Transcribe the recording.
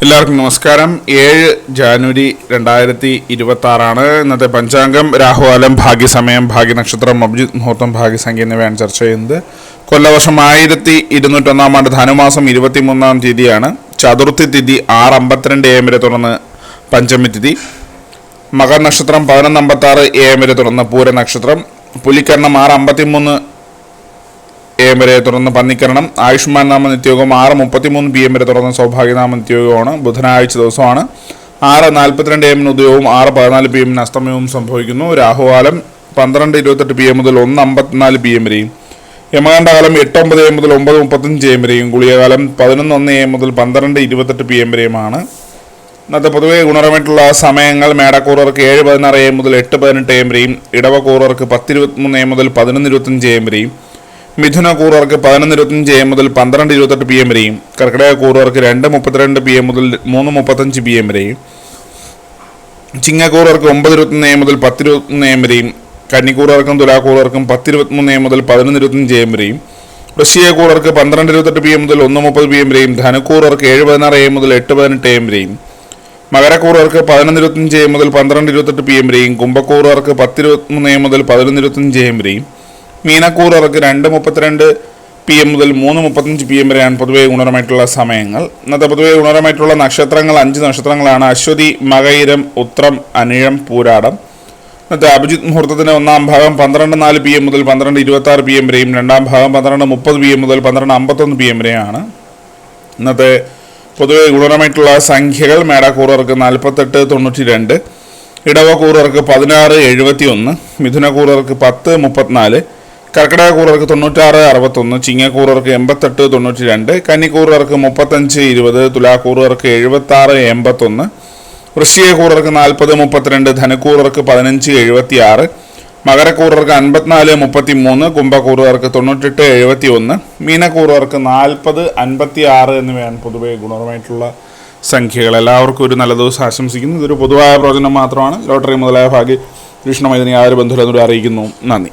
എല്ലാവർക്കും നമസ്കാരം. 7 ജാനുവരി 2026 ഇന്നത്തെ പഞ്ചാംഗം. രാഹുകാലം, ഭാഗ്യസമയം, ഭാഗ്യനക്ഷത്രം, അഭിജിത്ത് മുഹൂർത്തം, ഭാഗ്യസംഖ്യ എന്നിവയാണ് ചർച്ച ചെയ്യുന്നത്. കൊല്ലവർഷം 1201 ആണ്ട് ധനുമാസം 23 തീയതിയാണ്. ചതുർത്ഥി തിഥി 6:52 AM വരെ തുടർന്ന് പഞ്ചമി തിഥി. മകർ നക്ഷത്രം 11:56 AM വരെ തുടർന്ന് പൂരനക്ഷത്രം. പുലിക്കരണം 6:53 AM വരെ തുടർന്ന് പന്നിക്കരണം. ആയുഷ്മാൻ നാമ നിത്യയോഗം 6:33 PM വരെ തുടർന്ന് സൗഭാഗ്യനാമ നിത്യയോഗമാണ്. ബുധനാഴ്ച ദിവസമാണ്. 6:42 AM ഉദയവും 6:14 PM അസ്തമയവും സംഭവിക്കുന്നു. രാഹുകാലം 12:28 PM മുതൽ 1:54 PM വരെയും. യമകണ്ഠകാലം 8:09 AM മുതൽ 9:35 AM വരെയും. ഗുളികകാലം 11:01 AM മുതൽ 12:28 PM വരെയുമാണ്. ഇന്നത്തെ പൊതുവെ ഗുണപരമായിട്ടുള്ള സമയങ്ങൾ: മേടക്കൂറുകാർക്ക് 7:16 AM മുതൽ 8:18 AM വരെയും. ഇടവക്കൂറുകാർക്ക് 10:23 AM മുതൽ 11:25 AM വരെയും. മിഥുനക്കൂറുകാർക്ക് 11:25 AM മുതൽ 12:28 PM വരെയും. കർക്കിടകക്കൂറുകാർക്ക് 2:32 PM മുതൽ 3:35 PM വരെയും. ചിങ്ങക്കൂറുകാർക്ക് 9:21 AM മുതൽ 10:21 AM വരെയും. കന്നിക്കൂറുകാർക്കും തുലാക്കൂറുകാർക്കും 10:23 AM മുതൽ 11:25 AM വരെയും. വൃശ്ചികക്കൂറുകാർക്ക് 12:28 PM മുതൽ 1:30 PM വരെയും. ധനുക്കൂറുകാർക്ക് 7:16 AM മുതൽ 8:18 AM വരെയും. മകരക്കൂറുകാർക്ക് 11:25 AM മുതൽ 12:28 PM വരെയും. കുംഭക്കൂറുകാർക്ക് 10:23 AM മുതൽ 11:25 AM വരെയും. മീനക്കൂറുകാർക്ക് 2:32 PM മുതൽ 3:35 PM വരെയാണ് പൊതുവെ ഗുണപരമായിട്ടുള്ള സമയങ്ങൾ. ഇന്നത്തെ പൊതുവെ ഗുണപരമായിട്ടുള്ള നക്ഷത്രങ്ങൾ 5 നക്ഷത്രങ്ങളാണ്: അശ്വതി, മകയിരം, ഉത്രം, അനിഴം, പൂരാടം. ഇന്നത്തെ അഭിജിത്ത് മുഹൂർത്തത്തിൻ്റെ 1-ാം ഭാഗം 12:04 PM മുതൽ 12:26 PM വരെയും. 2-ാം ഭാഗം 12:30 PM മുതൽ 12:51 PM വരെയാണ്. ഇന്നത്തെ പൊതുവെ ഗുണപരമായിട്ടുള്ള സംഖ്യകൾ: മേടക്കൂറുകാർക്ക് 48-92, ഇടവക്കൂറുകാർക്ക് 16-71, മിഥുനക്കൂറുകാർക്ക് 10-34, കർക്കിടകക്കൂറുകാർക്ക് 96-61, ചിങ്ങക്കൂറുകാർക്ക് 88-92, കന്നിക്കൂറുകാർക്ക് 35-20, തുലാക്കൂറുകാർക്ക് 76-81, വൃശ്ചികക്കൂറുകാർക്ക് 40-32, ധനുക്കൂറുകാർക്ക് 15-76, മകരക്കൂറുകാർക്ക് 54-33, കുംഭക്കൂറുകാർക്ക് 98-71, മീനക്കൂറുകാർക്ക് 40-56 എന്നിവയാണ് പൊതുവെ ഗുണപരമായിട്ടുള്ള സംഖ്യകൾ. എല്ലാവർക്കും ഒരു നല്ല ദിവസം ആശംസിക്കുന്നു. ഇതൊരു പൊതുവായ പ്രവചനം മാത്രമാണ്. ലോട്ടറി മുതലായ ഭാഗ്യ വീക്ഷണമായി യാതൊരു ബന്ധുവിനെ അറിയിക്കുന്നു. നന്ദി.